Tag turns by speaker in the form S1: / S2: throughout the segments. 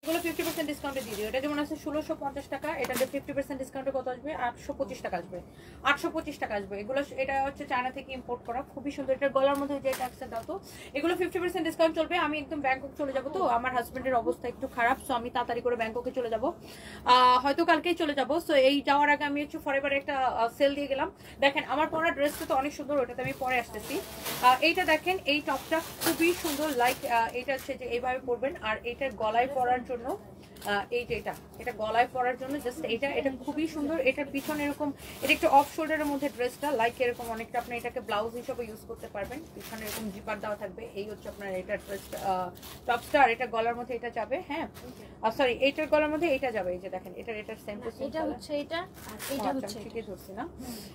S1: এগুলো 50% ডিসকাউন্টে দিয়ে দিও। এটা যেমন আছে 1650 টাকা, এটাতে 50% ডিসকাউন্টে কত আসবে? 825 টাকা আসবে। 825 টাকা আসবে। এগুলো এটা হচ্ছে চায়না থেকে ইম্পোর্ট করা, খুবই সুন্দর। এটার গলার মধ্যে যে ট্যাক্সটা দাও তো। এগুলো 50% ডিসকাউন্ট চলবে। আমি একদম ব্যাংকক চলে যাব, তো আমার হাজবেন্ডের অবস্থা একটু খারাপ, সো আমি তাড়াতাড়ি করে ব্যাংককে চলে যাব, হয়তো কালকেই চলে যাব। সো এই যাওয়ার আগে আমি একটু ফরএভারে একটা সেল দিয়ে গেলাম। দেখেন আমার পরা ড্রেসটা তো অনেক সুন্দর, ওটাতে আমি পরে আসতেছি। এইটা দেখেন, এই টপটা খুবই সুন্দর, লাইক এটা হচ্ছে যে এইভাবে পরবেন। আর এইটার গলায় পরার জন্য এই যে এটা গলায় পরার জন্য জাস্ট এটা খুবই সুন্দর। এটার পিছনে এরকম, এটা একটু অফ শোল্ডারের মধ্যে ড্রেসটা, লাইক এরকম অনেকটা আপনি এটাকে ব্লাউজ হিসেবে ইউজ করতে পারবেন। পিছনে এরকম জিপার দেওয়া থাকবে। এই হচ্ছে আপনার এটা ড্রেসটা, টপসটা। আর এটা গলার মধ্যে এটা যাবে, হ্যাঁ সরি এইটার গলার মধ্যে এটা যাবে। এই যে দেখেন এটার সেম টু সেম,
S2: এটা হচ্ছে এটা আর এটা হচ্ছে
S1: ঠিকই ধরছি না?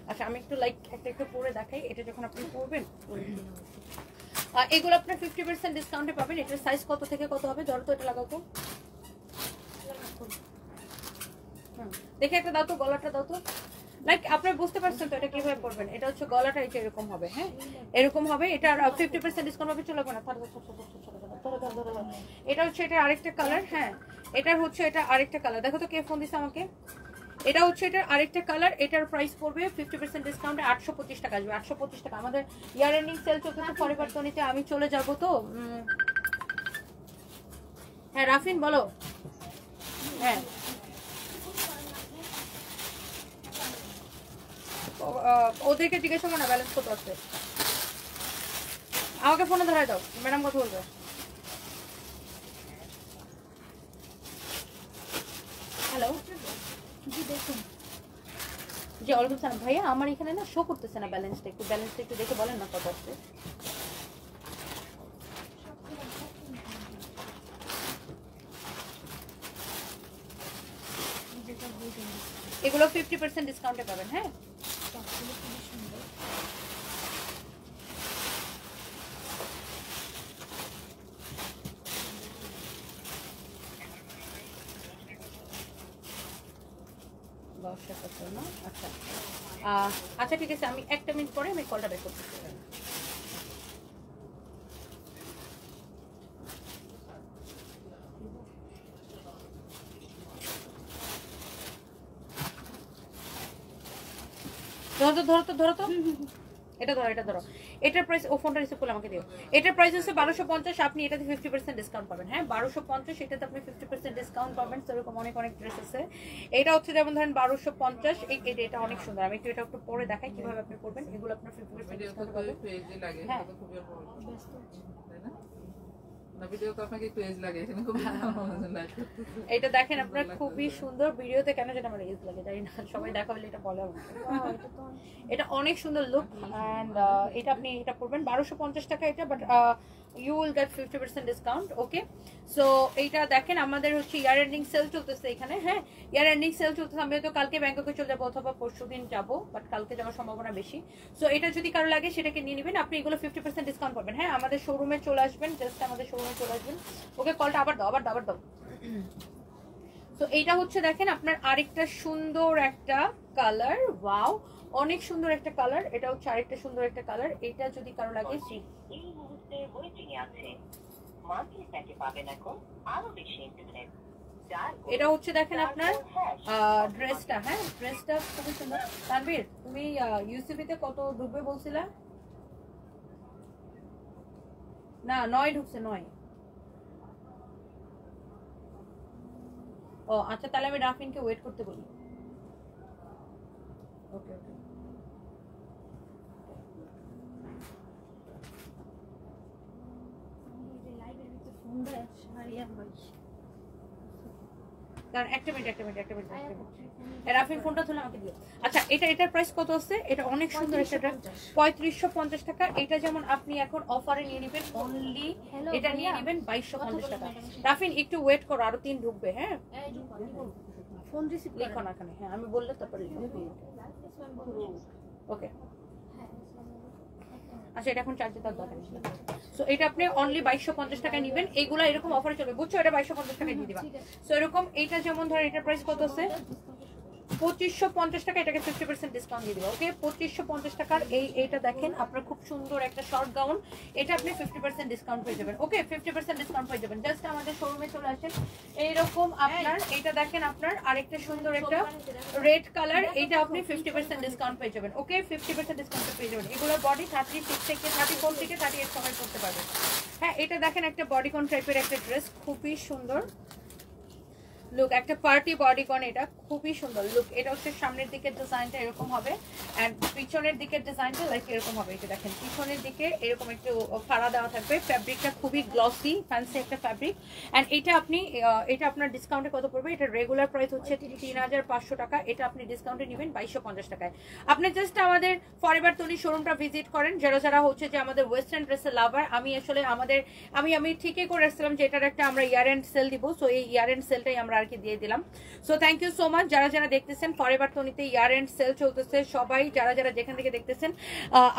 S1: আচ্ছা আমি একটু লাইক একটু পরে দেখাই। এটা যখন আপনি পরবেন, এগুলো আপনার 50% ডিসকাউন্টে পাবেন। এটার সাইজ কত থেকে কত হবে? ধরো তো এটা লাগাও তো, দেখে একটা দাও তো, গলাটা দাও তো। লাইক আপনারা বুঝতে পারছেন তো এটা কিভাবে করবেন? এটা হচ্ছে গলাটা এটা এরকম হবে, হ্যাঁ এরকম হবে। এটা 50% ডিসকাউন্ট হবে, চলে না। এটা হচ্ছে এটা আরেকটা কালার, হ্যাঁ এটার হচ্ছে এটা আরেকটা কালার। দেখো তো কে ফোন দিছে আমাকে। এটা হচ্ছে এটা আরেকটা কালার। এটার প্রাইস পড়বে 50% ডিসকাউন্টে 825 টাকা আসবে। 825 টাকা। আমাদের ইয়ার এন্ডিং সেল চলছে ফরএভার টনিতে, আমি চলে যাব তো। হ্যাঁ রাফিন বলো। হ্যাঁ ওদেরকে জিজ্ঞাসা করো না ব্যালেন্স কত আছে। আমাকে ফোনে ধরাই দাও, ম্যাডাম কথা বলবে। হ্যালো
S2: জি দেখুন।
S1: জি ওয়ালাইকুম সালাম। ভাইয়া আমার এখানে না শো করতেছে না ব্যালেন্সটা, একটু ব্যালেন্সটা একটু দেখে বলেন না কত আছে। এগুলো 50% ডিসকাউন্টে পাবেন, হ্যাঁ আচ্ছা আচ্ছা ঠিক আছে, আমি একটা মিনিট পরে আমি কলটা ব্যাক করতেছি। ধরো তো এটা ধরো। এটার প্রাইস, ও ফোনটা রিসিভ করলে আমাকে দিও। এটার প্রাইস হচ্ছে 1250। আপনি এটাতে 50% ডিসকাউন্ট পাবেন, হ্যাঁ 1250। এটাতে আপনি 50% ডিসকাউন্ট পাবেন। সেরকম অনেক ড্রেস আছে। এটা হচ্ছে যেমন ধরেন 1250। এটা অনেক সুন্দর। আমি এটা একটু পরে দেখাই কিভাবে আপনি করবেন। এগুলো আপনার 50% ডিসকাউন্ট পাবেন। হ্যাঁ এটা দেখেন আপনার খুবই সুন্দর। ভিডিওতে কেন যেন আমার এজ লাগে জানি না, সবাই দেখা হলে এটা বলে আমাকে। এটা অনেক সুন্দর লুক। অ্যান্ড এটা আপনি এটা পড়বেন 1250 টাকা এটা, but you will get 50% discount. Okay so এইটা দেখেন আমাদের হচ্ছে ইয়ার এন্ডিং সেল চলতেছে এখানে, হ্যাঁ ইয়ার এন্ডিং সেল চলতেছে। আমি তো কালকে ব্যাংককে চলে যাবো অথবা পরশু দিন যাবো, বাট কালকে যাওয়ার সম্ভাবনা বেশি। সো এটা যদি কারো লাগে সেটাকে নিয়ে নেবেন। আপনি এগুলো 50% ডিসকাউন্ট পাবেন, হ্যাঁ আমাদের শোরুমে চলে আসবেন, জাস্ট আমাদের শোরুমে চলে আসবেন। ওকে কলটা আবার দাও। তো এইটা হচ্ছে দেখেন আপনার আরেকটা সুন্দর একটা কালার। ওয়াও অনেক সুন্দর একটা কালার। এটা হচ্ছে আরেকটা সুন্দর একটা কালার। এটা যদি কারো লাগে
S3: এই মুহূর্তে ওয়েটিং আছে, মান্থলি প্যাকে পাবেন এখন আরো বেশি ইন্টারনেট।
S1: এটা হচ্ছে দেখেন আপনার ড্রেসটা, হ্যাঁ ড্রেসটা খুবই সুন্দর। তানভীর তুমি ইউসিবি তে কত ঢুকবে বলছিলা? না 9 ঢুকছে 9। ও আচ্ছা তাহলে আমি রাফিনকে ওয়েট করতে বলি। ওকে কারণ একটা মিনিট রাফিন ফোনটা তুলে আমাকে দিও। আচ্ছা এটার প্রাইস কত আছে? এটা অনেক সুন্দর একটা 3550 টাকা। এটা যেমন আপনি এখন অফারে নিয়ে নেবেন, অনলি এটা নিয়ে নেবেন 2250 টাকা। রাফিন একটু ওয়েট করো, আরো 3 ঢুকবে, হ্যাঁ ফোন রিসিভ লিখো না এখানে, হ্যাঁ আমি বললে তারপরে লিখো। ওকে আচ্ছা এটা এখন চার্জে তার দরকার নেই। সো এটা আপনি অনলি 2250 টাকায় নেবেন। এইগুলা এরকম অফারে চলবে, বুঝছো? এটা 2250 টাকায় দিয়ে দিবা। সো এরকম এইটা যেমন ধর এটার প্রাইস কত আছে? 2550 টাকা, এটাকে 50% ডিসকাউন্ট দিয়ে দিব। ওকে 2550 টাকার এইটা দেখেন আপনার খুব সুন্দর একটা শর্ট গাউন, এটা আপনি 50% ডিসকাউন্ট পেয়ে যাবেন। ওকে 50% ডিসকাউন্ট পেয়ে যাবেন। জাস্ট আমাদের শোরুমে চলে আসেন। এইরকম আপনার এটা দেখেন আপনার আরেকটা সুন্দর একটা রেড কালার, এটা আপনি 50% ডিসকাউন্ট পেয়ে যাবেন। ওকে 50% ডিসকাউন্ট পেয়ে যাবেন। এগুলো বডি 36 থেকে 34 থেকে 38 সবাই করতে পারবেন। হ্যাঁ এটা দেখেন একটা বডিকন টাইপের একটা ড্রেস, খুবই সুন্দর লুক, একটা পার্টি বডিকন, এটা খুবই সুন্দর লুক। এটা হচ্ছে সামনের দিকের ডিজাইনটা এরকম হবে এন্ড পিছনের দিকের ডিজাইনটা লাইক এরকম হবে। এটা দেখেন পিছনের দিকে এরকম একটু ফাড়া দেওয়া থাকবে। ফ্যাব্রিকটা খুবই গ্লসি ফ্যান্সি একটা ফ্যাব্রিক এন্ড এটা আপনি এটা আপনার ডিসকাউন্টে কত পড়বে? এটা রেগুলার প্রাইস হচ্ছে 3500 টাকা, এটা আপনি ডিসকাউন্টে নেবেন 2250 টাকায়। আপনি জাস্ট আমাদের ফরএভার তনি শোরুমটা ভিজিট করেন। যারা যারা হচ্ছে যে আমাদের ওয়েস্টার্ন ড্রেসের লাভার, আমি আসলে আমাদের আমি ঠিকই করে আসছিলাম যে এটার একটা আমরা ইয়ার এন্ড সেল দিব। সো এই ইয়ার এন্ড সেলটাই আমরা আর কি দিয়ে দিলাম। So thank you so much যারা যারা দেখতেছেন ফরএভার তনিতে ইয়ার এন্ড সেল চলতেছে। সবাই যারা যারা যেখান থেকে দেখতেছেন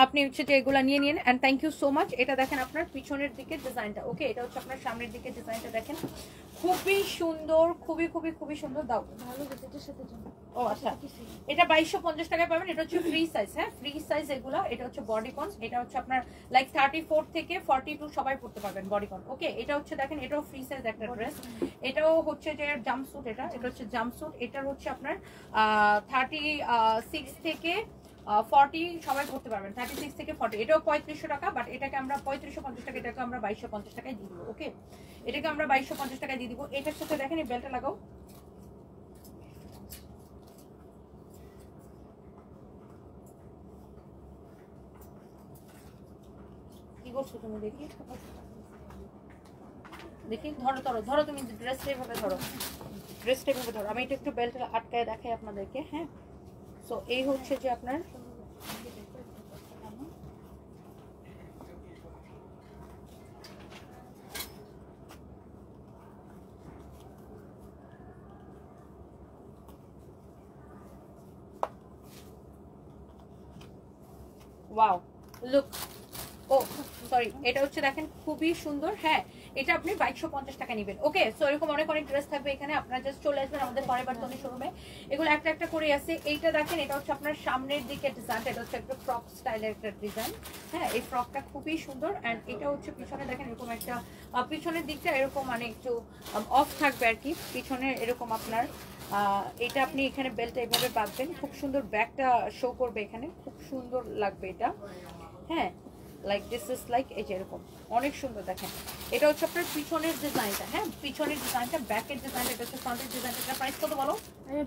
S1: আপনি হচ্ছে যে এগুলা নিয়ে নিন and thank you so much. এটা দেখেন আপনার পিছনের দিকে ডিজাইনটা, ওকে এটা হচ্ছে আপনার সামনের দিকে ডিজাইনটা দেখেন, খুবই সুন্দর, খুবই খুবই খুবই সুন্দর। দাও
S2: ভালো গেছে এটার সাথে জন্য।
S1: ও আচ্ছা, এটা 2250 টাকায় পাবেন। এটা হচ্ছে ফ্রি সাইজ, হ্যাঁ ফ্রি সাইজ এগুলো। এটা হচ্ছে বডিকন, এটা হচ্ছে আপনার লাইক 34 থেকে 42 সবাই পড়তে পারবেন বডিকন। ওকে এটা হচ্ছে দেখেন এটাও ফ্রি সাইজ একটা ড্রেস। এটাও হচ্ছে যে জাম্পস্যুট, এটা হচ্ছে জাম্পস্যুট। এটার হচ্ছে আপনার 36 থেকে 40 সবাই করতে পারবেন, 36 থেকে 40। এটাও 3500 টাকা, বাট এটাকে আমরা 3550 টাকা, এটাকে আমরা 2250 টাকায় দিয়ে দিব। ওকে এটাকে আমরা 2250 টাকায় দিয়ে দিব। এটার সাথে দেখেন এই বেলটা লাগাও, কি করছো তুমি? দেখি দেখি, ধরো ধরো ধরো, তুমি ড্রেসটা এইভাবে ধরো, ড্রেসটা এইভাবে ধরো। আমি এটা একটু বেল্টটা আটকায় দেখাই আপনাদেরকে। হ্যাঁ সো এই হচ্ছে যে আপনার ওয়াও লুক, ও সরি, এটা হচ্ছে দেখেন খুবই সুন্দর। হ্যাঁ এটা আপনি 2250 টাকা নেবেন। ওকে সো এরকম অনেক অনেক ড্রেস থাকবে এখানে, আপনারা জাস্ট চলে আসবেন আমাদের ফরএভার তনি শোরুমে। এগুলো একটা একটা করে আছে। এইটা দেখেন এটা হচ্ছে আপনার সামনের দিকে ডিজাইন, এটা হচ্ছে একটা ফ্রক স্টাইলের একটা ডিজাইন। হ্যাঁ এই ফ্রকটা খুবই সুন্দর এন্ড এটা হচ্ছে পিছনে দেখেন এরকম একটা পিছনের দিকটা এরকম মানে একটু অফ থাকবে আর কি পিছনে এরকম আপনার এটা আপনি এখানে বেল্টটা এইভাবে বাঁধবেন, খুব সুন্দর ব্যাকটা শো করবে এখানে, খুব সুন্দর লাগবে এটা। হ্যাঁ লাইক দিস ইজ লাইক এই যে এরকম অনেক সুন্দর দেখেন। এটা হচ্ছে আপনার পিছনের ডিজাইনটা, হ্যাঁ পিছনের ডিজাইনটা, ব্যাকের ডিজাইনটা, এটা হচ্ছে ফ্রন্টের ডিজাইনটা। এটা প্রাইস কত বলো?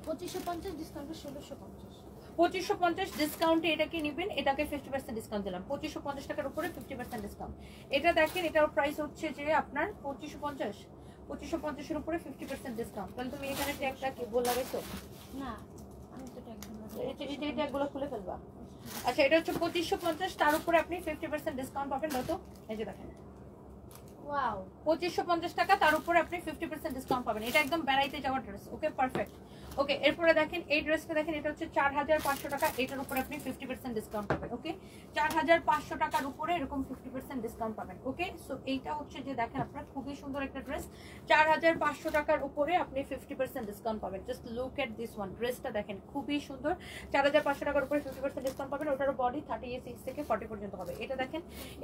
S2: 2550 ডিসকাউন্টে 1650।
S1: 2550 ডিসকাউন্টে এটাকে নেবেন, এটাকে 50% ডিসকাউন্ট দিলাম। 2550 টাকার উপরে 50% ডিসকাউন্ট। এটা দেখেন এটার প্রাইস হচ্ছে যে আপনার 2550 এর উপরে 50% ডিসকাউন্ট। তাহলে তুমি এখানে ট্যাগটা কি বল লাগাইছো?
S2: না আমি তো ট্যাগ
S1: এই ট্যাগগুলো খুলে ফেলবা। আচ্ছা এটা হচ্ছে 2550, তার উপরে আপনি 50% ডিসকাউন্ট পাবেন। তো এই যে দেখেন
S2: ওয়াও
S1: 2550 টাকা, তার উপরে আপনি 50% ডিসকাউন্ট পাবেন। এটা একদম বেড়াইতে যাওয়ার ড্রেস। Okay perfect. ওকে এরপরে দেখেন এই ড্রেসটা দেখেন, এটা হচ্ছে 4500 টাকা, এটার উপরে আপনি 50% ডিসকাউন্ট পাবেন। ওকে 4500 টাকার উপরে এরকম 50% ডিসকাউন্ট পাবেন। ওকে সো এইটা হচ্ছে যে দেখেন আপনার খুবই সুন্দর একটা ড্রেস, 4500 টাকার উপরে আপনি 50% ডিসকাউন্ট পাবেন। Just look at this one, ড্রেসটা দেখেন খুবই সুন্দর, 4500 টাকার উপরে 50% ডিসকাউন্ট পাবেন। ওটার বডি 36 থেকে 40 পর্যন্ত হবে। এটা দেখেন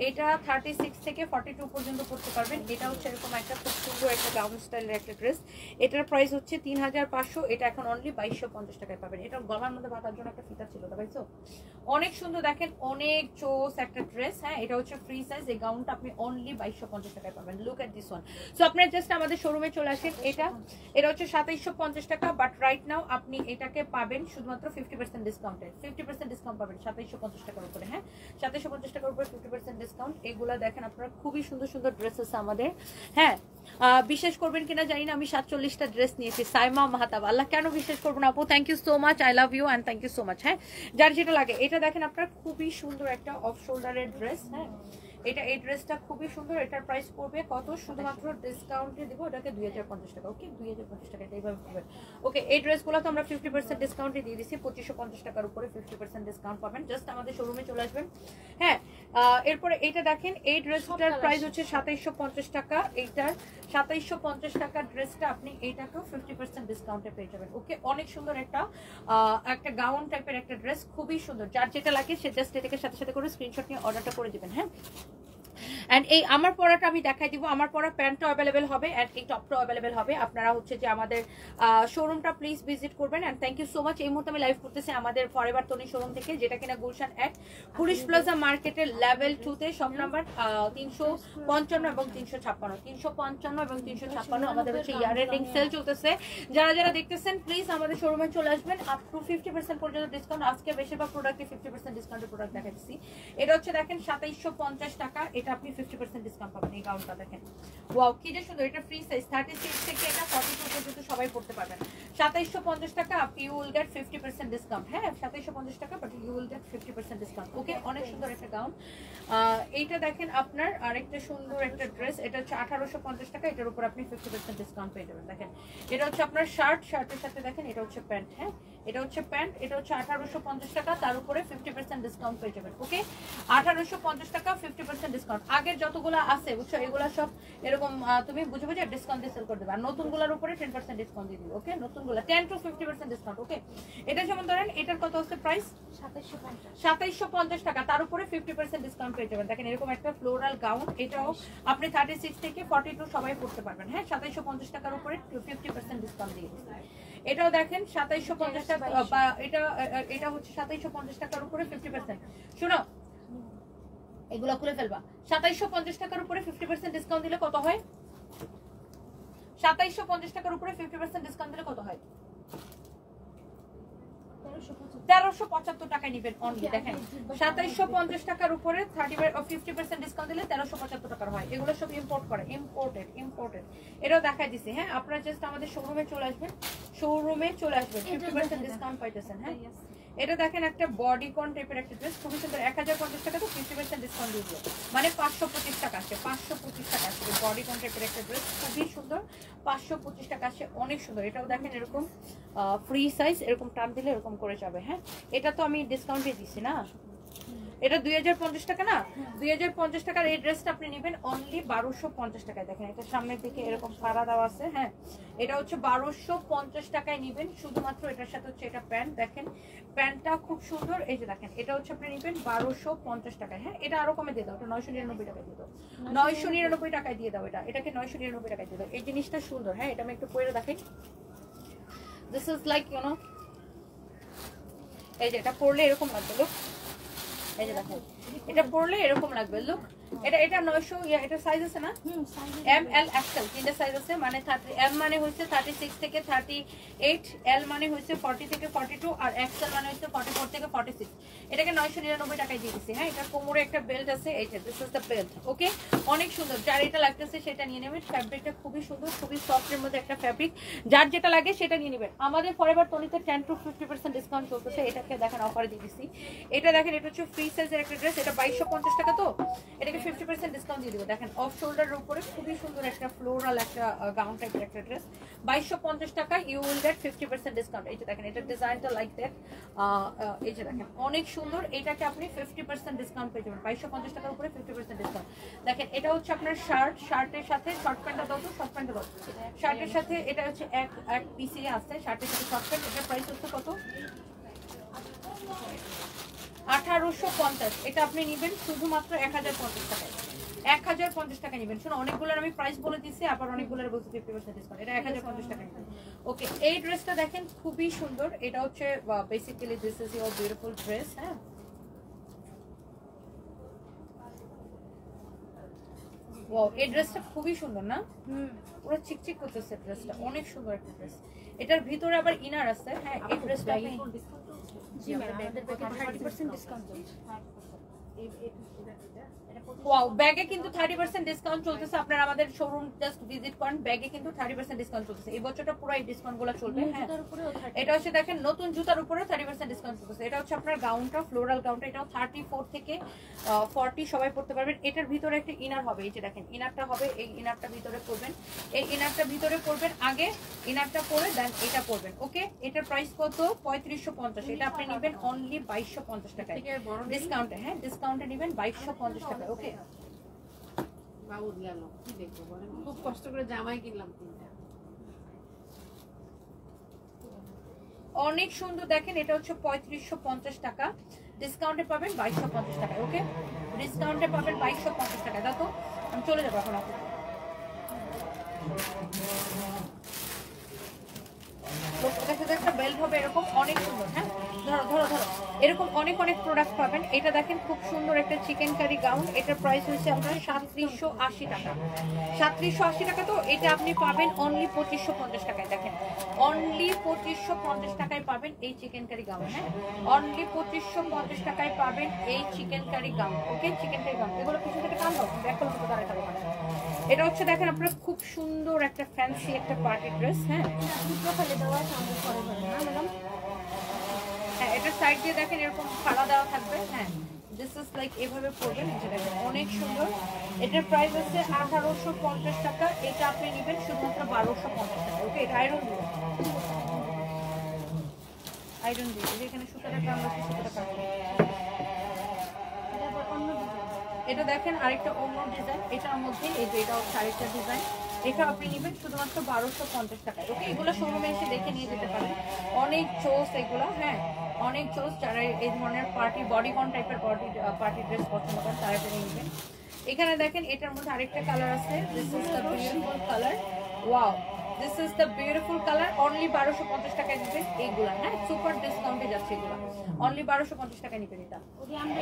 S1: এটা 36 থেকে 42 পর্যন্ত পড়তে পারবেন। এটা হচ্ছে এরকম একটা খুব সুন্দর একটা গাউন স্টাইলের একটা ড্রেস, এটার প্রাইস হচ্ছে 3500, এটা এখন অনলি 2250 টাকায় পাবেন। এটা গলার মধ্যে বাঁধার জন্য একটা ফিতা ছিল, পাইছো? অনেক সুন্দর দেখেন, অনেক চোস একটা ড্রেস। হ্যাঁ এটা হচ্ছে ফ্রি সাইজ, এই গাউনটা আপনি অনলি 2250 টাকায় পাবেন। Look at this one. So আপনারা জাস্ট আমাদের শোরুমে চলে আসেন। এটা হচ্ছে 2750 টাকা, বাট রাইট নাও আপনি এটাকে পাবেন শুধুমাত্র 50% ডিসকাউন্টে। 50% ডিসকাউন্ট পাবেন 2750 টাকার উপরে। হ্যাঁ 2750 টাকার উপরে 50% ডিসকাউন্ট। এগুলা দেখেন আপনারা খুবই সুন্দর সুন্দর ড্রেস আছে আমাদের। হ্যাঁ বিশ্বাস করবেন কিনা জানি না, আমি 47টা ড্রেস নিয়েছি। সাইমা মাহাতাব, আল্লাহ কেন বিশ্বাস করবো না আপু? Thank you so much, I love you and thank you so much. হ্যাঁ যার যেটা লাগে। এটা দেখেন আপনার খুবই সুন্দর একটা অফ শোল্ডারের ড্রেস। হ্যাঁ এটা এই ড্রেসটা খুবই সুন্দর, এটার প্রাইস পড়বে কত? শুধুমাত্র ডিসকাউন্টে দিব এটাকে 2050 টাকা। ওকে 2050 টাকা, এটা এইভাবে পাবেন। ওকে এই ড্রেসগুলো তো আমরা 50% ডিসকাউন্টে দিয়ে দিচ্ছি। 2550 টাকার উপরে 50% ডিসকাউন্ট পাবেন। জাস্ট আমাদের শোরুমে চলে আসবেন। হ্যাঁ এরপরে এইটা দেখেন, এই ড্রেসটার প্রাইস হচ্ছে 2750 টাকা। এইটার 2750 টাকার ড্রেসটা আপনি এইটাকেও 50% ডিসকাউন্টে পেয়ে যাবেন। ওকে, অনেক সুন্দর একটা একটা গাউন টাইপের একটা ড্রেস, খুবই সুন্দর। যার যেটা লাগে সে জাস্ট এটাকে সাথে সাথে করে স্ক্রিনশট নিয়ে অর্ডারটা করে দিবেন। হ্যাঁ, অ্যান্ড এই আমার পরাটা আমি দেখাই দিব। আমার পরা প্যান্টটা অ্যাভেলেবেল হবে অ্যান্ড এই টপটা অ্যাভেলেবেল হবে। আপনারা হচ্ছে যে আমাদের শোরুমটা প্লিজ ভিজিট করবেন। And thank you so much. এই মুহূর্তে আমি লাইভ করতেছি আমাদের ফরএভার তনি শোরুম থেকে, যেটা কিনা গুলশান 1 পুলিশ প্লাজা মার্কেটের লেভেল 2 তে, শপ নাম্বার 355 এবং 356, 355 এবং 356 আমাদের হচ্ছে ইয়ার এন্ডিং সেল চলতেছে। যারা যারা দেখতেছেন প্লিজ আমাদের শোরুমে চলে আসবেন। আপ টু 50% পর্যন্ত ডিসকাউন্ট। আজকে বেশিরভাগ প্রোডাক্টে 50% ডিসকাউন্টের প্রোডাক্ট দেখাচ্ছি। এটা হচ্ছে দেখেন 2750 টাকা, এটা আপনি 50% ডিসকাউন্ট পাবেন। এই গাউনটা দেখেন, ওয়াও কি যে সুন্দর। এটা ফ্রি সাইজ 36 থেকে এটা 42 পর্যন্ত সবাই পড়তে পারবেন। 2750 টাকা, আপনি ইউ উইল গেট 50% ডিসকাউন্ট। হ্যাঁ, 2750 টাকা, but you will get 50% discount. Okay, অনেক সুন্দর একটা গাউন। এইটা দেখেন আপনার আরেকটা সুন্দর একটা ড্রেস, এটা হচ্ছে 1850 টাকা। এটার উপর আপনি 50% ডিসকাউন্ট পেয়ে যাবেন। দেখেন, এটা হচ্ছে আপনার শার্ট, শার্টের সাথে দেখেন এটা হচ্ছে প্যান্ট। হ্যাঁ, এটা হচ্ছে প্যান্ট, এটা হচ্ছে 1850 টাকা, তার উপরে 50% ডিসকাউন্ট পেয়ে যাবেন। ওকে, 1850 টাকা 50% ডিসকাউন্ট। আগের যতগুলো আছে বুঝছো, এগুলা সব এরকম তুমি বুঝে বুঝে ডিসকাউন্ট দিয়ে সেল করে দেবে। আর নতুনগুলোর উপরে 10% ডিসকাউন্ট দিয়ে দিবে। ওকে, নতুনগুলো 10 to 50% ডিসকাউন্ট। ওকে, এটা যেমন ধরেন এটার কত হচ্ছে প্রাইস 2750 টাকা, তার উপরে 50% ডিসকাউন্ট পেয়ে যাবেন। দেখেন এরকম একটা ফ্লোরাল গাউন, এটাও আপনি 36 থেকে 42 সবাই পড়তে পারবেন। হ্যাঁ, 2750 টাকার উপরে 50% ডিসকাউন্ট দিয়ে দিচ্ছে। এটাও দেখেন 2750 টাকা, বা এটা হচ্ছে 2750 টাকার উপরে 50%। শুনো, এগুলো খুলে ফেলবা। 2750 টাকার উপরে 50% ডিসকাউন্ট দিলে কত হয়? 2750 টাকার উপরে 50% ডিসকাউন্ট দিলে কত হয়? 1375 টাকায় নিবেন অনলি। দেখেন 2750 টাকার উপরে 50% ডিসকাউন্ট দিলে 1375 টাকার হয়। এগুলো সব ইম্পোর্ট করে, ইম্পোর্টেড। এটাও দেখাই দিছি। হ্যাঁ, আপনারা জাস্ট আমাদের শোরুমে চলে আসবেন, 50% ডিসকাউন্ট পাইতেছেন। হ্যাঁ, এটা দেখেন একটা বডিকন টাইপের একটা ড্রেস, খুবই সুন্দর। 1050 টাকা তো 50% ডিসকাউন্ট দিয়ে দিল, মানে 525 টাকা আসে। 525 টাকা আসে বডিকন টাইপের একটা ড্রেস, খুবই সুন্দর। 525 টাকা আসে, অনেক সুন্দর। এটাও দেখেন এরকম ফ্রি সাইজ, এরকম টান দিলে এরকম করে যাবে। হ্যাঁ, এটা তো আমি ডিসকাউন্টে দিচ্ছি না, এটা 2050 টাকা না। 2050 টাকার এই ড্রেসটা আপনি নেবেন অনলি 1250 টাকায়। দেখেন এটা সামনের দিকে এরকম পাড়া দেওয়া আছে। হ্যাঁ, এটা হচ্ছে 1250 টাকায় নেবেন শুধুমাত্র। এটার সাথে হচ্ছে এটা প্যান্ট, দেখেন প্যান্টটা খুব সুন্দর। এই যে দেখেন, এটা হচ্ছে আপনি নেবেন 1250 টাকায়। হ্যাঁ, এটা আরো কমে দিয়ে দাও, এটা 999 টাকায় দিয়ে দাও। 999 টাকায় দিয়ে দাও, এটাকে 999 টাকায় দিয়ে দাও। এই জিনিসটা সুন্দর। হ্যাঁ, এটা আমি একটু পরে দেখাই। This is like you know, এই যে এটা পরলে এরকম লাগবে। লুক, এই যে দেখেন এটা পরলে এরকম লাগবে। লুক, এটা 900, এটা সাইজ আছে না, এম এল এক্সেল তিনটা সাইজ আছে। মানে 30, এম মানে হচ্ছে 36 থেকে 38, এল মানে হচ্ছে 40 থেকে 42, আর এক্সেল মানে হচ্ছে 44 থেকে 46। এটাকে 999 টাকায় দিয়ে দিচ্ছি। হ্যাঁ, এটা কোমরে একটা বেল্ট আছে, এই যে দিস ইজ দ্য বেল্ট। ওকে, অনেক সুন্দর। যার এটা লাগতেছে সেটা নিয়ে নেবেন। ফ্যাব্রিকটা খুবই সুন্দর, খুবই সফটের মধ্যে একটা ফ্যাব্রিক। যার যেটা লাগে সেটা নিয়ে নেবেন। আমাদের ফরএভার তনিতে 10 to 50% ডিসকাউন্ট চলতেছে। এটাকে দেখেন অফারে দিয়ে দিচ্ছি। এটা দেখেন, এটা হচ্ছে ফ্রি সাইজের একটা ড্রেস, এটা 2250 টাকা। তো এটাকে 50% ডিসকাউন্ট দিয়ে দিব। দেখেন অফ শোল্ডারের উপরে খুবই সুন্দর একটা ফ্লোরাল একটা গাউন টাইপের একটা ড্রেস, 2250 টাকা। You will get 50% discount. এই যে দেখেন, এটার ডিজাইনটা লাইক দ্যাট। এই যে দেখেন অনেক সুন্দর। এটাকে আপনি 50% ডিসকাউন্ট পেয়ে যাবেন। 2250 টাকার উপরে 50% ডিসকাউন্ট। দেখেন এটা হচ্ছে আপনার শার্ট, শার্টের সাথে শর্ট প্যান্টটা দাও তো, শর্ট প্যান্টটা দাও। শার্টের সাথে এটা হচ্ছে এক পিসে আছে, শার্টের সাথে শর্ট প্যান্ট। এটার প্রাইস হচ্ছে কত? 1850। এটা আপনি নেবেন শুধুমাত্র 1050 টাকায়। 1050 টাকা নেবেন। শোনো, অনেকগুলোর আমি প্রাইস বলে দিচ্ছি, আবার অনেকগুলোর বলছি 50% ডিসকাউন্ট। এটা 1050 টাকা নেবেন। ওকে, এই ড্রেসটা দেখেন খুবই সুন্দর। এটা হচ্ছে basically this is your beautiful dress. হ্যাঁ, ওয়াও, এই ড্রেসটা খুবই সুন্দর না? পুরো চিকচিক করতেছে ড্রেসটা, অনেক সুন্দর একটা ড্রেস। এটার ভিতরে আবার ইনার আছে। হ্যাঁ, এই ড্রেসটা
S2: জি ম্যাম, আমাদের ব্যাগে 30% ডিসকাউন্ট চলছে।
S1: ওয়াও, ব্যাগে কিন্তু 30% ডিসকাউন্ট চলতেছে। আপনারা আমাদের শোরুম জাস্ট ভিজিট করেন, ব্যাগে কিন্তু 30% ডিসকাউন্ট চলতেছে। এই বছরটা পুরো এই ডিসকাউন্টগুলো চলবে। হ্যাঁ, এটা হচ্ছে দেখেন নতুন জুতার উপরে 30% ডিসকাউন্ট চলতেছে। এটা হচ্ছে আপনার গাউনটা, ফ্লোরাল গাউনটা। এটাও 34 থেকে 40 সবাই পড়তে পারবেন। এটার ভিতরে একটা ইনার হবে। এই যে দেখেন, ইনারটা হবে, এই ইনারটা ভিতরে পরবেন। এই ইনারটা ভিতরে পরবেন। আগে ইনারটা পরে দেন এটা পরবেন। ওকে, এটার প্রাইস কত? 3550। এটা আপনি নেবেন অনলি 2250 টাকায় ডিসকাউন্টে। হ্যাঁ, ডিসকাউন্টে নেবেন 2250 টাকায়। ওকে,
S2: বাবু গেল কি দেখবো বলেন, খুব কষ্ট করে জামাই কিনলাম তিনটা।
S1: অনেক সুন্দর দেখেন, এটা হচ্ছে 3550 টাকা, ডিসকাউন্টে পাবেন 2250 টাকায়। ওকে, ডিসকাউন্টে পাবেন 2250 টাকায়। দাও তো, আমি চলে যাবো এখন আপনি। ওটার সাথে একটা বেল্ট হবে এরকম, অনেক সুন্দর। হ্যাঁ, ধরো ধরো ধরো, এরকম অনেক অনেক প্রোডাক্ট পাবেন। এটা দেখেন খুব সুন্দর একটা চিকেন কারি গাউন, এটার প্রাইস হচ্ছে আপনার 3780 টাকা। 3780 টাকা, তো এটা আপনি পাবেন অনলি 2550 টাকায়। দেখেন অনলি 2550 টাকায় পাবেন এই চিকেন কারি গাউন। হ্যাঁ, অনলি 2550 টাকায় পাবেন এই চিকেন কারি গাউন। ওকে, চিকেন কারি গাউন এগুলো কিছু থেকে কাম দাও, দেখো মতো দাঁড়ায় থাকো। এটা হচ্ছে দেখেন আপনার খুব সুন্দর একটা ফ্যান্সি একটা পার্টি ড্রেস। হ্যাঁ,
S2: আপনি প্রোফাইলে দেওয়া সামনে করে বলেন না ম্যাডাম।
S1: হ্যাঁ, এটা সাইড দিয়ে দেখেন এরকম ফাড়া দেওয়া থাকবে। হ্যাঁ, দিস ইজ লাইক এভাবে পরবেন। এটা দেখেন অনেক সুন্দর। এটার প্রাইস হচ্ছে 1850 টাকা। এটা আপনি নেবেন শুধুমাত্র 1250 টাকা। ওকে, এটা আয়রন দিয়ে এখানে সুতাটা কামড় আছে, সুতাটা কামড়। এটা দেখেন আরেকটা অন্য ডিজাইন, এটার মধ্যে এই যে এটা হচ্ছে আরেকটা ডিজাইন। এটা আপনি নেবেন শুধুমাত্র 1250 টাকায়। ওকে, এগুলো শোরুমে এসে দেখে নিয়ে যেতে পারেন, অনেক চোস এগুলো। হ্যাঁ, অনেক চোস। যারা এই ধরনের পার্টি বডিকন টাইপের পার্টি ড্রেস পছন্দ করেন তারা এটা নিয়ে নেবেন। এখানে দেখেন এটার মধ্যে আরেকটা কালার আছে, this is the beautiful colour. Wow, this is the beautiful colour. Only 1250 টাকায় নেবেন এইগুলা। হ্যাঁ, সুপার ডিসকাউন্টে যাচ্ছে এগুলো, অনলি 1250 টাকায় নেবেন।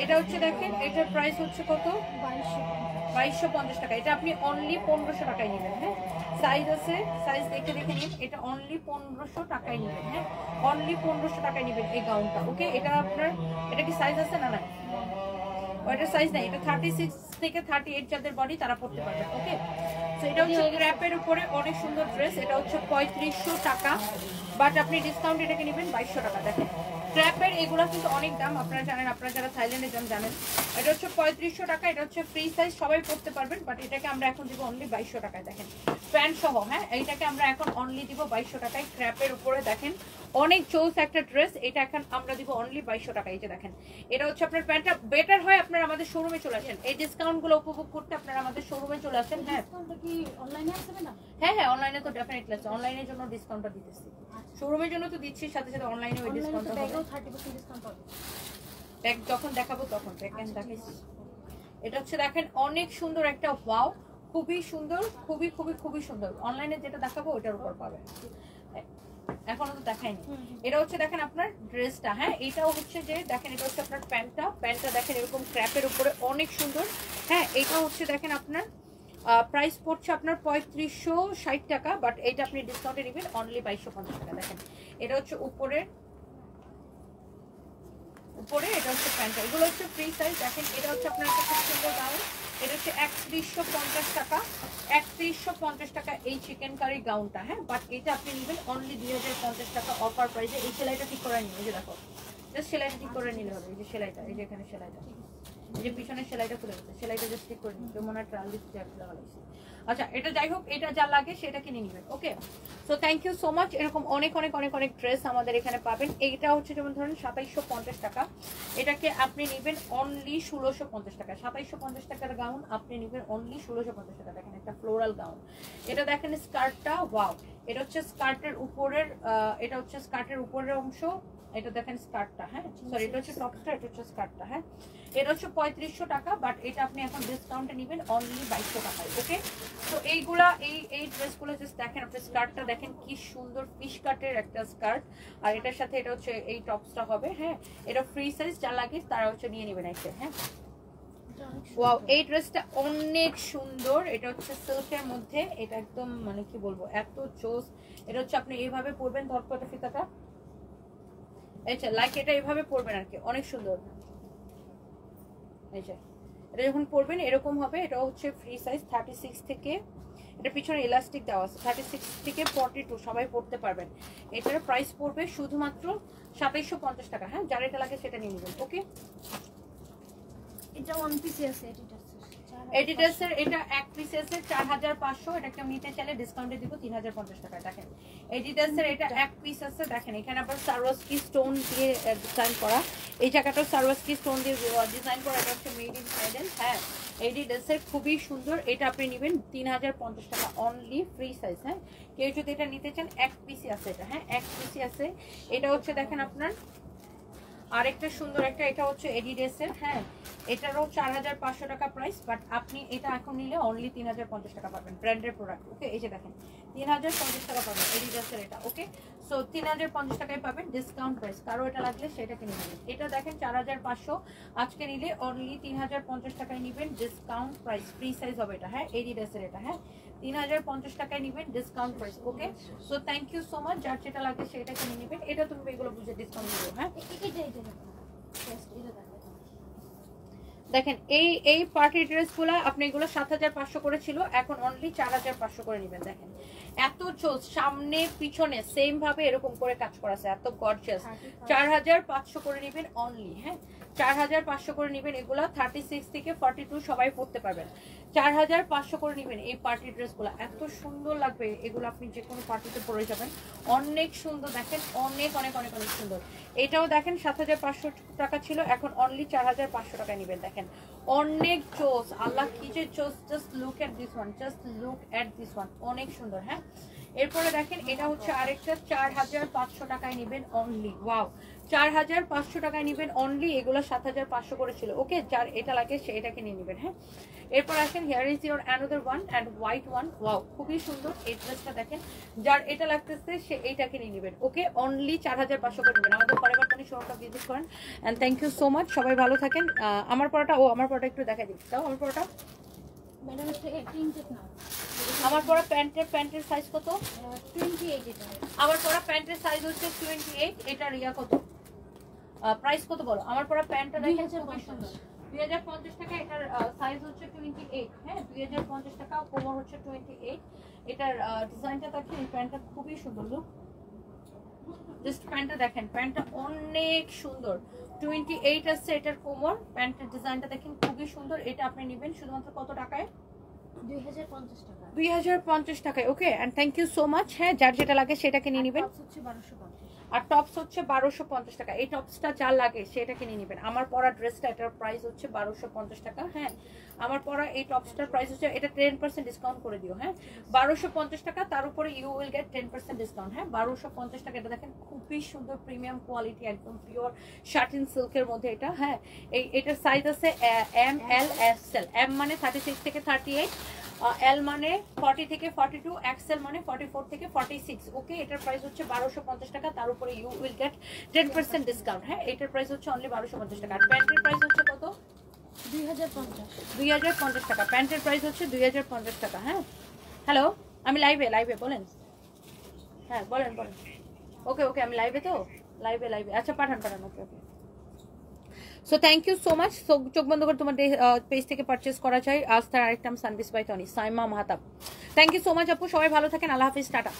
S1: এটা হচ্ছে দেখেন, এটার প্রাইস হচ্ছে কত? 2250 টাকা। এটা আপনি অনলি 1500 টাকায় নেবেন। হ্যাঁ, সাইজ আছে, সাইজ দেখে দেখে নিন। এটা অনলি 1500 টাকায় নেবেন। হ্যাঁ, অনলি 1500 টাকায় নেবেন এই গাউনটা। ওকে, এটা আপনার, এটা কি সাইজ আছে? না না, ওইটার সাইজ নাই। এটা 36 থেকে 38 যাদের বডি তারা পড়তে পারবেন। ওকে, তো এটা হচ্ছে ক্র্যাপের উপরে অনেক সুন্দর ড্রেস। এটা হচ্ছে 3500 টাকা, বাট আপনি ডিসকাউন্ট এটাকে নেবেন 2200 টাকা। দেখেন ক্র্যাপের এগুলো কিন্তু অনেক দাম, আপনারা জানেন, আপনারা যারা থাইল্যান্ডে যান জানেন। এটা হচ্ছে 3500 টাকা। এটা হচ্ছে ফ্রি সাইজ, সবাই পড়তে পারবেন, বাট এটাকে আমরা এখন দিব অনলি 2200 টাকায়। দেখেন প্যান্ট সহ। হ্যাঁ, এইটাকে আমরা এখন অনলি দিব 2200 টাকায়। ক্র্যাপের উপরে দেখেন অনেক চোস একটা ড্রেস, এটা এখন আমরা দিব অনলি 2200 টাকা। এই যে দেখেন, এটা হচ্ছে আপনার প্যান্টটা। বেটার হয় আপনারা আমাদের শোরুমে চলে আসেন, এই ডিসকাউন্ট গুলো উপভোগ করতে আপনারা আমাদের শোরুমে চলে আসেন। হ্যাঁ,
S2: কি অনলাইনে আসবে না?
S1: হ্যাঁ হ্যাঁ, অনলাইনে তো ডেফিনেটলি আছে, অনলাইনের জন্য ডিসকাউন্টটা দিতেছি। শোরুমের জন্য তো দিচ্ছি, সাথে সাথে অনলাইনে ওই ডিসকাউন্টটা হবে।
S2: 30% ডিসকাউন্ট পাবে।
S1: ব্যাগ যখন দেখাবো তখন প্যাকেজ দেখাইছি। এটা হচ্ছে দেখেন অনেক সুন্দর একটা ওয়াও, খুবই সুন্দর, খুবই খুবই খুবই সুন্দর। অনলাইনে যেটা দেখাবো ওটার উপর পাবে, এখনো তো দেখাইনি। এটা হচ্ছে দেখেন আপনার ড্রেসটা। হ্যাঁ, এটাও হচ্ছে যে দেখেন, এটা হচ্ছে আপনার প্যান্টটা দেখেন এরকম ক্র্যাপের উপরে অনেক সুন্দর। হ্যাঁ, এটা হচ্ছে দেখেন আপনার প্রাইস পড়ছে আপনার 3560 টাকা, বাট এটা আপনি ডিসকাউন্টে নেবেন অনলি 2250 টাকা। দেখেন এটা হচ্ছে উপরে, এটা হচ্ছে প্যান্টটা। এগুলো হচ্ছে ফ্রি সাইজ। দেখেন এটা হচ্ছে আপনার একটা খুব সুন্দর গাউন। এটা হচ্ছে 3150 টাকা, 3150 টাকা এই চিকেন কারি গাউনটা। হ্যাঁ, বাট এটা আপনি নেবেন অনলি 2050 টাকা অফার প্রাইসে। এই সেলাইটা ঠিক করে নিন, এই যে দেখো, জাস্ট সেলাইটা ঠিক করে নিলে হবে। এই যে সেলাইটা, এই যে এখানে সেলাইটা, এই যে পিছনের সেলাইটা খুলে গেছে, সেলাইটা জাস্ট ঠিক করে নিন। মনে হয় ট্রাল দিতে লাগাইছি। আচ্ছা, এটা যাই হোক, এটা যা লাগে সেটা কিনে নেবেন। Okay, so thank you so much. এরকম অনেক অনেক অনেক অনেক ড্রেস আমাদের এখানে পাবেন। এইটা হচ্ছে যেমন ধরেন 2750 টাকা, এটাকে আপনি নেবেন অনলি 1650 টাকা। 2750 টাকার গাউন আপনি নেবেন অনলি 1650 টাকা। দেখেন একটা ফ্লোরাল গাউন। এটা দেখেন স্কার্টটা, ওয়াও, এটা হচ্ছে স্কার্টের উপরের, এটা হচ্ছে স্কার্টের উপরের অংশ। এটা দেখেন স্কার্টটা। হ্যাঁ, সরি, এটা হচ্ছে টপটা, এটা হচ্ছে স্কার্টটা। হ্যাঁ, এটা হচ্ছে 3500 টাকা, বাট এটা আপনি এখন ডিসকাউন্টে নেবেন অনলি 2200 টাকায়। ওকে, তো এইগুলা এই ড্রেসগুলো জাস্ট দেখেন, আপনি স্কার্টটা দেখেন কি সুন্দর, ফিশ কাটের একটা স্কার্ট, আর এটার সাথে এটা হচ্ছে এই টপসটা হবে। হ্যাঁ, এটা ফ্রি সাইজ, যা লাগে তারা হচ্ছে নিয়ে নেবেন একটা। হ্যাঁ, ওয়াও, এই ড্রেসটা অনেক সুন্দর। এটা হচ্ছে সিল্কের মধ্যে, এটা একদম মানে কি বলবো, এত চোস। এটা হচ্ছে আপনি এইভাবে পরবেন, ধরপটা ফিতাটা, আচ্ছা লাইক এটা এইভাবে পরবেন আর কি, অনেক সুন্দর। এই যে এটা যখন পরবেন এরকম হবে। এটা হচ্ছে ফ্রি সাইজ 36 থেকে, এটা পিছনে ইলাস্টিক দেওয়া আছে, 36 থেকে 42 সবাই পরতে পারবেন। এটার প্রাইস পড়বে শুধুমাত্র 2750 টাকা। হ্যাঁ, যার এটা লাগে সেটা নিয়ে নেবেন। ওকে,
S2: এটা ওয়ান পিসে আছে, এটা
S1: এডিডাসের এটা এক পিসেসের 4500, এটা কেউ নিতে চাইলে ডিসকাউন্টে দিব 3050 টাকা। দেখেন এডিডাসের এটা এক পিস আছে, দেখেন এখানে আবার সারোয়ারস্কি স্টোন দিয়ে ডিজাইন করা, এই জায়গাটাও সারোয়ারস্কি স্টোন দিয়ে ডিজাইন করা, এটা হচ্ছে মেড ইন সুইডেন। হ্যাঁ এডিডাসের খুবই সুন্দর, এটা আপনি নেবেন 3050 টাকা অনলি, ফ্রি সাইজ। হ্যাঁ কেউ যদি এটা নিতে চান এক পিসি আছে এটা, হ্যাঁ এক পিসি আছে। এটা হচ্ছে দেখেন আপনার আরেকটা সুন্দর একটা, এটা হচ্ছে এডিডাসের। হ্যাঁ এটারও 4500 টাকা প্রাইস, বাট আপনি এটা এখন নিলে অনলি 3050 টাকা পাবেন, ব্র্যান্ডের প্রোডাক্ট। ওকে এই যে দেখেন 3050 টাকা পাবেন এডিডাসের এটা। ওকে সো 3050 টাকায় পাবেন ডিসকাউন্ট প্রাইস, কারো এটা লাগলে সেটা কিনে নেবেন। এটা দেখেন 4500, আজকে নিলে অনলি 3050 টাকায় নেবেন, ডিসকাউন্ট প্রাইস, ফ্রি সাইজ হবে এটা। হ্যাঁ এডিডাসের এটা, হ্যাঁ 3050 টাকায় নেবেন discount price. Okay so thank you so much, যার যেটা লাগে সেটা কিনে নেবেন। এটা তুমি এগুলো বুঝে ডিসকাউন্ট দেবো। হ্যাঁ দেখেন এই পার্টি ড্রেসগুলো আপনি এগুলো 7500 করে ছিল, এখন অনলি 4500 করে নেবেন। দেখেন এত চোজ, সামনে পিছনে সেম ভাবে এরকম করে কাজ করা আছে, এত গর্জিয়াস। 4500 করে নেবেন অনলি। হ্যাঁ 4500 করে নেবেন, এগুলো 36 থেকে 42 সবাই পরতে পারবেন। 4500 করে নেবেন এই পার্টি ড্রেসগুলো, এত সুন্দর লাগবে এগুলো, আপনি যে কোনো পার্টিতে পরে যাবেন, অনেক সুন্দর। দেখেন অনেক অনেক অনেক অনেক সুন্দর। এটাও দেখেন 7500 টাকা ছিল, এখন অনলি 4500 টাকায় নেবেন। দেখেন অনেক চোস, আল্লাহ কি যে চোস, just look at this one, just look at this one, অনেক সুন্দর। হ্যাঁ এরপরে দেখেন এটা হচ্ছে আরেকটা 4500 টাকায় নেবেন অনলি। ওয়াও 4500 টাকায় নেবেন অনলি, এগুলো 7500 করে ছিল। ওকে যার এটা লাগে সে এটাকে নিয়ে নেবেন। হ্যাঁ এরপর আসেন here is your another one and white one. Wow খুবই সুন্দর এই ড্রেসটা, দেখেন যার এটা লাগতেছে সে এইটাকে নিয়ে নেবেন। ওকে অনলি 4500 করে নেবেন। আমাদের পরের কোনো শোরুমটা ভিজিট করেন and thank you so much, সবাই ভালো থাকেন। আমার পরোটা, আমার পরোটা একটু দেখা দিচ্ছি, তাও আমার পরোটা আমার পরা প্যান্টের সাইজ কত?
S2: 28 এটা।
S1: আমার পরা প্যান্টের সাইজ হচ্ছে 28, এটা রিয়া কত প্রাইস কত বলো? আমার পরা প্যান্টটা দেখেন খুবই সুন্দর, 2050 টাকা, এটার সাইজ হচ্ছে 28। হ্যাঁ 2050 টাকা, কোমর হচ্ছে 28। এটার ডিজাইনটা দেখেন, এই প্যান্টটা খুবই সুন্দর। লুক জাস্ট প্যান্টটা দেখেন, প্যান্টটা অনেক সুন্দর, 28 আছে এটার কোমর, প্যান্টের ডিজাইনটা দেখেন খুবই সুন্দর। এটা আপনি নেবেন শুধুমাত্র কত টাকায়?
S2: 2050 টাকা।
S1: 2050 টাকায়। Okay and thank you so much. হ্যাঁ যার যেটা লাগে সেটাকে নিয়ে নেবেন। আর টপস হচ্ছে 1250 টাকা। এই টপসটা যার লাগে সেটা কিনে নেবেন। আমার পরা ড্রেসটা এটার প্রাইস হচ্ছে 1250 টাকা। হ্যাঁ আমার পরা এই টপসটার প্রাইস হচ্ছে, এটা 10% ডিসকাউন্ট করে দিও। হ্যাঁ 1250 টাকা, তার উপরে ইউ উইল গেট 10% ডিসকাউন্ট। হ্যাঁ 1250 টাকা। এটা দেখেন খুবই সুন্দর প্রিমিয়াম কোয়ালিটি, একদম পিওর শাটিন সিল্কের মধ্যে এটা। হ্যাঁ এটার সাইজ আছে এম এল এক্সেল। এম মানে 36 থেকে 38, এল মানে 40 থেকে 42, এক্সেল মানে 44 থেকে 46। ওকে এটার প্রাইস হচ্ছে 1250 টাকা, তার উপরে ইউ উইল গেট 10% ডিসকাউন্ট। হ্যাঁ এটার প্রাইস হচ্ছে অনলি 1250 টাকা। আর প্যান্টের প্রাইস হচ্ছে কত? 2050 টাকা। প্যান্টের প্রাইস হচ্ছে 2050 টাকা। হ্যাঁ হ্যালো, আমি লাইভে বলেন। হ্যাঁ বলেন। ওকে আমি লাইভে, তো লাইভে আচ্ছা পাঠান। Okay so thank you so much. So চোখ বন্ধ করে তোমার পেজ থেকে পারচেস করা যায়। আজ তার আরেকটা সানবিস by Tony, Saima Mahtab. Thank you so much আপু, সবাই ভালো থাকেন। আল্লাহ হাফিজ, টাটা।